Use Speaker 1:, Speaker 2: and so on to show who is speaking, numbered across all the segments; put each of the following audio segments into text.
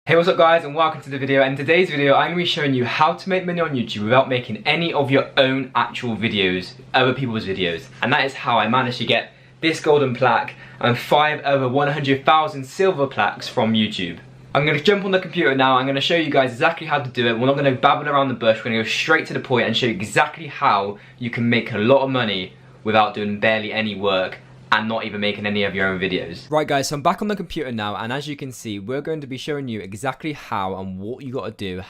Speaker 1: Hey, what's up guys, and welcome to the video. In today's video I'm going to be showing you how to make money on YouTube without making any of your own actual videos, other people's videos. And that is how I managed to get this golden plaque and 5 over 100,000 silver plaques from YouTube. I'm going to jump on the computer now. I'm going to show you guys exactly how to do it. We're not going to babble around the bush. We're going to go straight to the point and show you exactly how you can make a lot of money without doing barely any work and not even making any of your own videos. Right guys, so I'm back on the computer now, and as you can see, we're going to be showing you exactly how and what you got to do,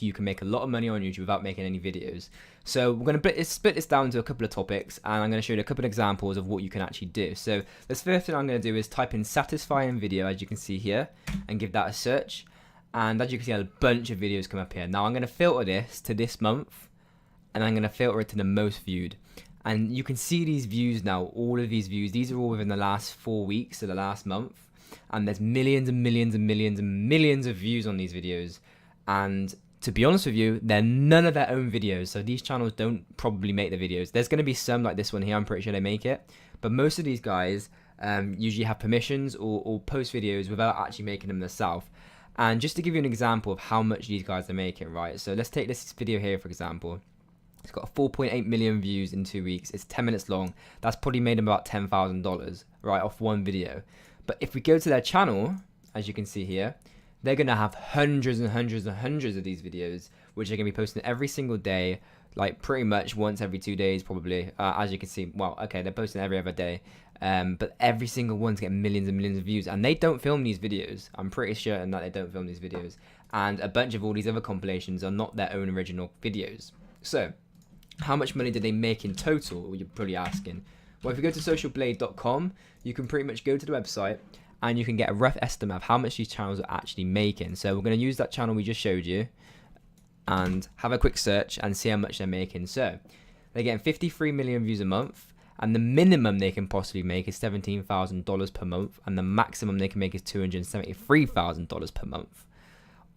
Speaker 1: you can make a lot of money on YouTube without making any videos. So we're going to split this down into a couple of topics, and I'm going to show you a couple of examples of what you can actually do. So the first thing I'm going to do is type in satisfying video, as you can see here, and give that a search. And as you can see, a bunch of videos come up here. Now I'm going to filter this to this month, and I'm going to filter it to the most viewed. And you can see these views now, all of these views, these are all within the last 4 weeks, so the last month. And there's millions and millions and millions and millions of views on these videos. And to be honest with you, they're none of their own videos. So these channels don't probably make the videos. There's going to be some like this one here, I'm pretty sure they make it. But most of these guys usually have permissions or post videos without actually making them themselves. And just to give you an example of how much these guys are making, right? So let's take this video here, for example. It's got 4.8 million views in 2 weeks. It's 10 minutes long. That's probably made them about $10,000, right, off one video. But if we go to their channel, as you can see here, they're going to have hundreds and hundreds and hundreds of these videos, which they're going to be posting every single day, like pretty much once every 2 days, probably. As you can see, well, okay, they're posting every other day. But every single one's getting millions and millions of views. And they don't film these videos. I'm pretty certain that they don't film these videos. And a bunch of all these other compilations are not their own original videos. So how much money did they make in total, you're probably asking? Well, if you go to socialblade.com, you can pretty much go to the website and you can get a rough estimate of how much these channels are actually making. So we're going to use that channel we just showed you and have a quick search and see how much they're making. So they're getting 53 million views a month, and the minimum they can possibly make is $17,000 per month, and the maximum they can make is $273,000 per month.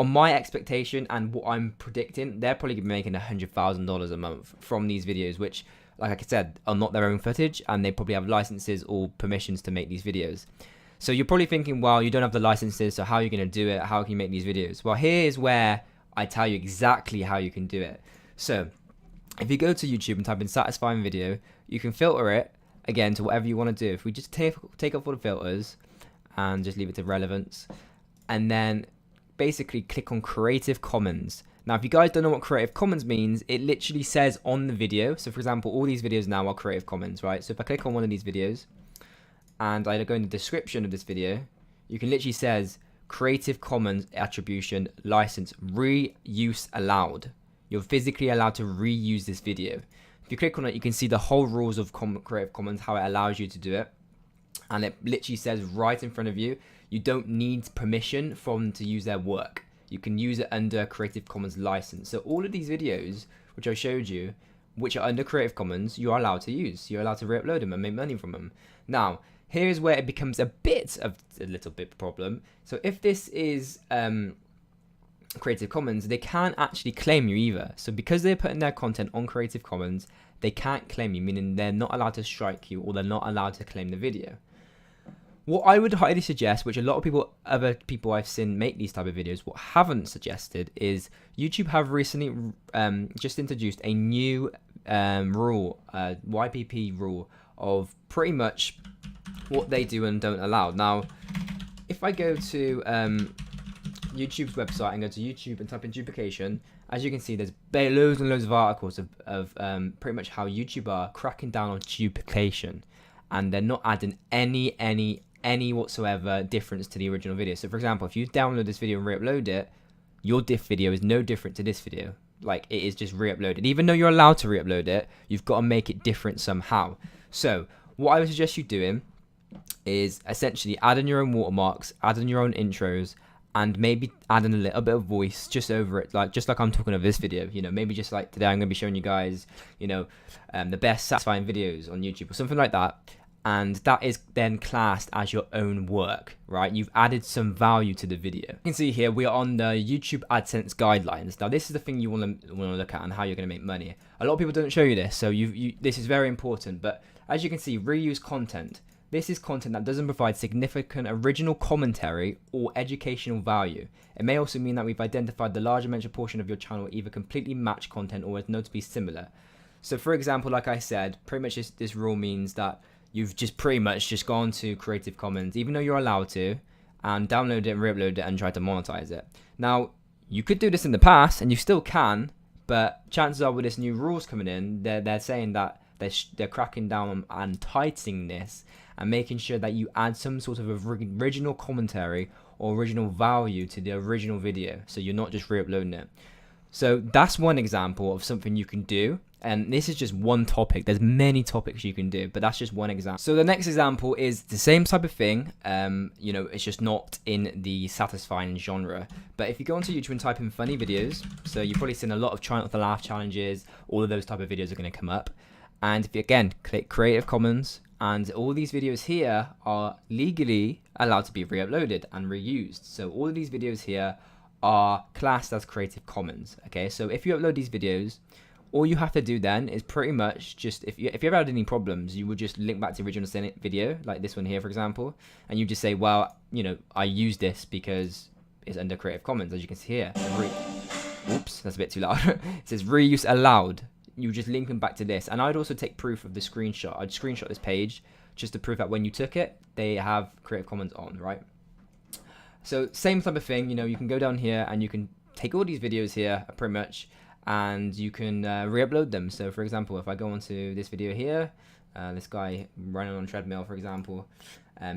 Speaker 1: On my expectation and what I'm predicting, they're probably going to be making $100,000 a month from these videos, which, like I said, are not their own footage, and they probably have licenses or permissions to make these videos. So you're probably thinking, well, you don't have the licenses, so how are you going to do it? How can you make these videos? Well, here's where I tell you exactly how you can do it. So if you go to YouTube and type in satisfying video, you can filter it, again, to whatever you want to do. If we just take off all the filters and just leave it to relevance, and then basically click on Creative Commons. Now, if you guys don't know what Creative Commons means, it literally says on the video. So for example, all these videos now are Creative Commons, right? So if I click on one of these videos and I go in the description of this video, you can literally says Creative Commons attribution license reuse allowed. You're physically allowed to reuse this video. If you click on it, you can see the whole rules of Creative Commons, how it allows you to do it. And it literally says right in front of you, you don't need permission from them to use their work. You can use it under Creative Commons license. So all of these videos, which I showed you, which are under Creative Commons, you are allowed to use. You're allowed to re-upload them and make money from them. Now, here's where it becomes a little bit problem. So if this is Creative Commons, they can't actually claim you either. So because they're putting their content on Creative Commons, they can't claim you, meaning they're not allowed to strike you, or they're not allowed to claim the video. What I would highly suggest, which a lot of other people I've seen make these type of videos, what haven't suggested is YouTube have recently just introduced a new rule, YPP rule, of pretty much what they do and don't allow. Now, if I go to YouTube's website and go to YouTube and type in duplication, as you can see, there's loads and loads of articles of pretty much how YouTube are cracking down on duplication, and they're not adding any whatsoever difference to the original video. So for example, if you download this video and re-upload it, your diff video is no different to this video. Like, it is just re-uploaded. Even though you're allowed to re-upload it, you've got to make it different somehow. So what I would suggest you doing is essentially adding your own watermarks, adding your own intros, and maybe adding a little bit of voice just over it, like just like I'm talking of this video. You know, maybe just like today I'm going to be showing you guys, you know, the best satisfying videos on YouTube or something like that. And that is then classed as your own work, right? You've added some value to the video. You can see here we are on the YouTube AdSense guidelines. Now, this is the thing you want to look at and how you're going to make money. A lot of people don't show you this, so this is very important. But as you can see, reuse content. This is content that doesn't provide significant original commentary or educational value. It may also mean that we've identified the larger mentioned portion of your channel either completely match content or is notably similar. So for example, like I said, pretty much this rule means that you've just pretty much just gone to Creative Commons, even though you're allowed to, and download it and re-upload it and try to monetize it. Now, you could do this in the past, and you still can, but chances are with this new rules coming in, they're saying that they're cracking down and tightening this and making sure that you add some sort of original commentary or original value to the original video, so you're not just re-uploading it. So that's one example of something you can do. And this is just one topic. There's many topics you can do, but that's just one example. So the next example is the same type of thing. It's just not in the satisfying genre. But if you go onto YouTube and type in funny videos, so you've probably seen a lot of try not to laugh challenges, all of those type of videos are going to come up. And if you, again, click Creative Commons, and all these videos here are legally allowed to be re-uploaded and reused. So all of these videos here are classed as Creative Commons. Okay, so if you upload these videos, all you have to do then is pretty much just, if you ever had any problems, you would just link back to the original video, like this one here, for example, and you just say, well, I use this because it's under Creative Commons, as you can see here. Oops, that's a bit too loud. It says reuse allowed. You just link them back to this, and I'd also take proof of the screenshot. I'd screenshot this page just to prove that when you took it, they have Creative Commons on, right? So same type of thing, you can go down here and you can take all these videos here, pretty much, and you can re-upload them. So for example, if I go onto this video here, this guy running on a treadmill, for example,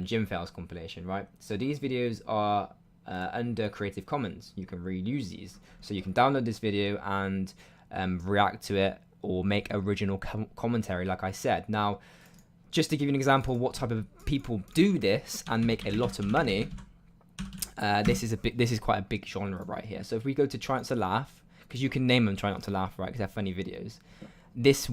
Speaker 1: gym fails compilation, right? So these videos are under Creative Commons. You can reuse these. So you can download this video and react to it or make original commentary, like I said. Now, just to give you an example what type of people do this and make a lot of money, this is quite a big genre right here. So if we go to Try Not to Laugh, because you can name them Try Not to Laugh, right, because they're funny videos. This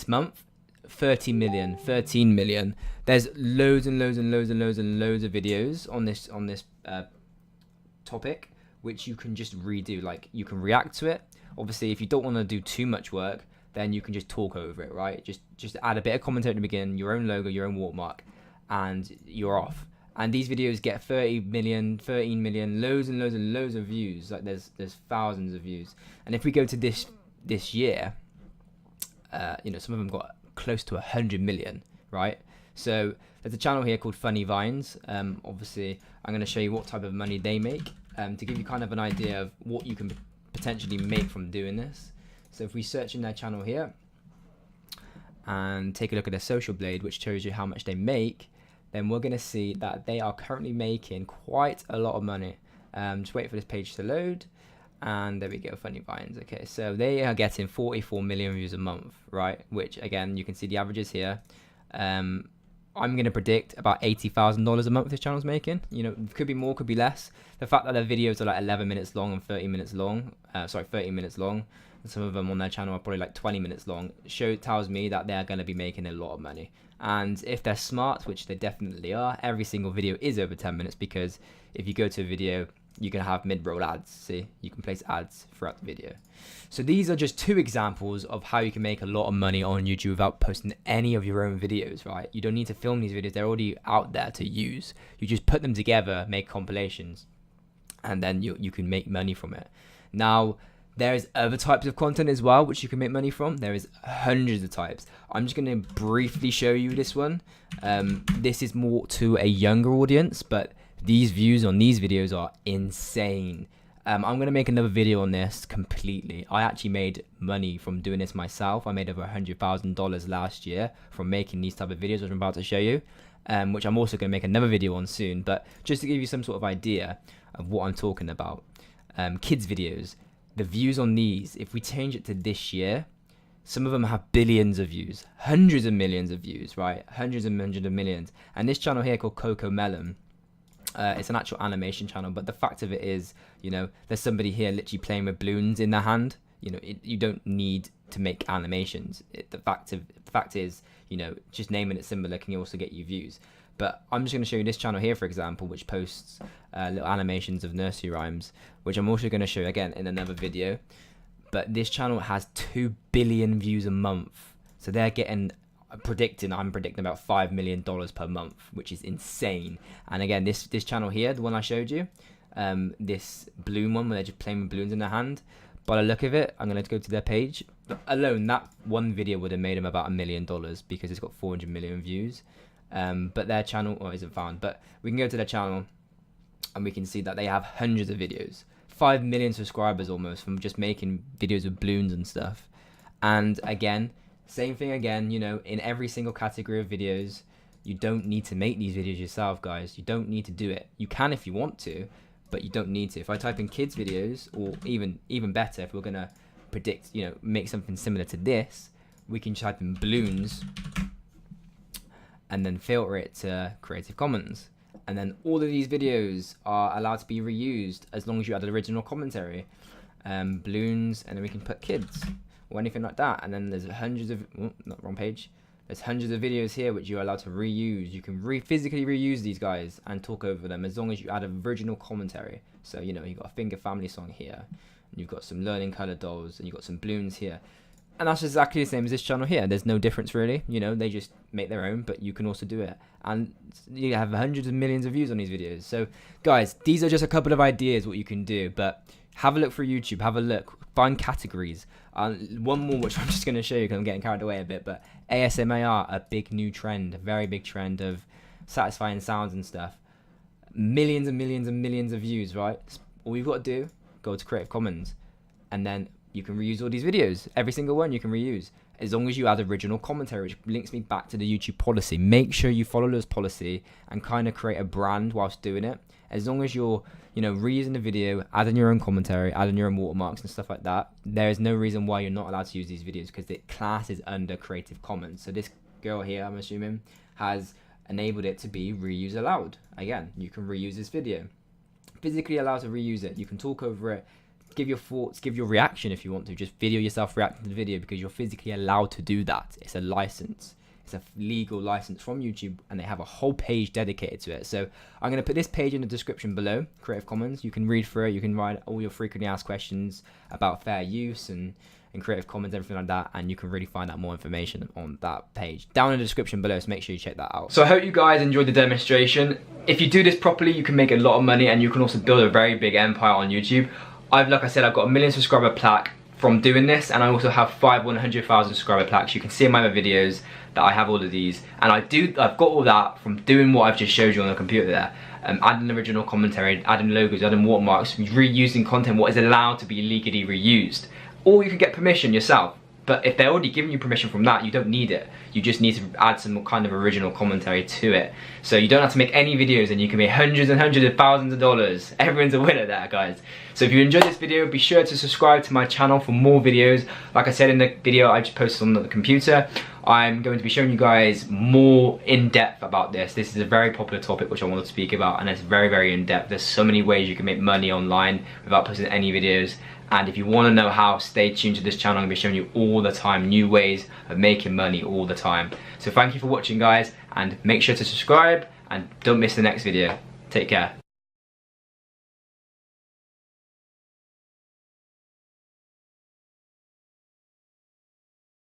Speaker 1: month, 13 million. There's loads and loads and loads and loads and loads of videos on this topic, which you can just redo. Like, you can react to it. Obviously, if you don't want to do too much work, then you can just talk over it, right? Just add a bit of commentary at the beginning, your own logo, your own watermark, and you're off. And these videos get 30 million, 13 million, loads and loads and loads of views. Like there's thousands of views. And if we go to this year, some of them got close to 100 million, right? So there's a channel here called Funny Vines. Obviously, I'm going to show you what type of money they make to give you kind of an idea of what you can potentially make from doing this. So if we search in their channel here and take a look at their Social Blade, which shows you how much they make, then we're going to see that they are currently making quite a lot of money. Just wait for this page to load, and there we go, Funny Vines. Okay, so they are getting 44 million views a month, right? Which, again, you can see the averages here. I'm going to predict about $80,000 a month this channel's making. Could be more, could be less. The fact that their videos are like 11 minutes long and 30 minutes long, 30 minutes long, and some of them on their channel are probably like 20 minutes long, tells me that they're going to be making a lot of money. And if they're smart, which they definitely are, every single video is over 10 minutes, because if you go to a video, you can have mid-roll ads. See, you can place ads throughout the video. So these are just two examples of how you can make a lot of money on YouTube without posting any of your own videos, right? You don't need to film these videos. They're already out there to use. You just put them together, make compilations, and then you can make money from it. Now, there's other types of content as well which you can make money from. There is hundreds of types. I'm just going to briefly show you this one. This is more to a younger audience, but these views on these videos are insane. I'm going to make another video on this completely. I actually made money from doing this myself. I made over $100,000 last year from making these type of videos, which I'm about to show you, which I'm also going to make another video on soon. But just to give you some sort of idea of what I'm talking about, kids videos. The views on these, if we change it to this year, some of them have billions of views, hundreds of millions of views, right? Hundreds and hundreds of millions. And this channel here called Coco Melon, it's an actual animation channel, but the fact of it is, there's somebody here literally playing with balloons in their hand. You don't need to make animations. The fact is, just naming it similar can also get you views. But I'm just going to show you this channel here, for example, which posts little animations of nursery rhymes, which I'm also going to show you again in another video. But this channel has 2 billion views a month. So they're getting I'm predicting about $5 million per month, which is insane. And again, this channel here, the one I showed you, this balloon one where they're just playing with balloons in their hand, by the look of it, I'm going to go to their page. Alone, that one video would have made them about $1 million because it's got 400 million views. But their channel isn't found. But we can go to their channel and we can see that they have hundreds of videos. 5 million subscribers almost from just making videos with balloons and stuff. And again, same thing again, you know, in every single category of videos, you don't need to make these videos yourself, guys. You don't need to do it. You can if you want to, but you don't need to. If I type in kids videos, or even better, if we're gonna predict, you know, make something similar to this, we can type in balloons and then filter it to Creative Commons. And then all of these videos are allowed to be reused as long as you add an original commentary. Balloons, and then we can put kids or anything like that. And then there's hundreds of, wrong page. There's hundreds of videos here which you're allowed to reuse. You can physically reuse these guys and talk over them as long as you add an original commentary. So, you know, you've got a Finger Family song here, and you've got some Learning Colour Dolls, and you've got some balloons here. And that's exactly the same as this channel here. There's no difference really. You know, they just make their own, but you can also do it. And you have hundreds of millions of views on these videos. So, guys, these are just a couple of ideas what you can do, but have a look for YouTube, have a look, find categories. One more which I'm just going to show you because I'm getting carried away a bit, but ASMR, a big new trend, a very big trend of satisfying sounds and stuff. Millions and millions and millions of views, right? All you've got to do, go to Creative Commons, and then you can reuse all these videos. Every single one you can reuse, as long as you add original commentary, which links me back to the YouTube policy. Make sure you follow this policy and kind of create a brand whilst doing it. As long as you're, you know, reusing the video, adding your own commentary, adding your own watermarks and stuff like that, there is no reason why you're not allowed to use these videos because the class is under Creative Commons. So this girl here, I'm assuming, has enabled it to be reuse allowed. Again, you can reuse this video. Physically allowed to reuse it. You can talk over it, give your thoughts, give your reaction if you want to. Just video yourself reacting to the video because you're physically allowed to do that. It's a license. It's a legal license from YouTube, and they have a whole page dedicated to it. So I'm going to put this page in the description below, Creative Commons. You can read through it. You can write all your frequently asked questions about fair use and Creative Commons, everything like that, and you can really find out more information on that page down in the description below, so make sure you check that out. So I hope you guys enjoyed the demonstration. If you do this properly, you can make a lot of money, and you can also build a very big empire on YouTube. Like I said, I've got a 1 million subscriber plaque from doing this, and I also have 100,000 subscriber plaques. You can see in my other videos that I have all of these, and I've got all that from doing what I've just showed you on the computer there. Adding original commentary, adding logos, adding watermarks, reusing content what is allowed to be legally reused. Or you can get permission yourself. But if they're already giving you permission from that, you don't need it. You just need to add some kind of original commentary to it. So you don't have to make any videos, and you can make hundreds and hundreds of thousands of dollars. Everyone's a winner there, guys. So if you enjoyed this video, be sure to subscribe to my channel for more videos. Like I said in the video I just posted on the computer, I'm going to be showing you guys more in depth about this. This is a very popular topic which I want to speak about, and it's very, very in depth. There's so many ways you can make money online without posting any videos. And if you want to know how, stay tuned to this channel. I'm going to be showing you all the time new ways of making money all the time. So thank you for watching, guys, and make sure to subscribe and don't miss the next video. Take care.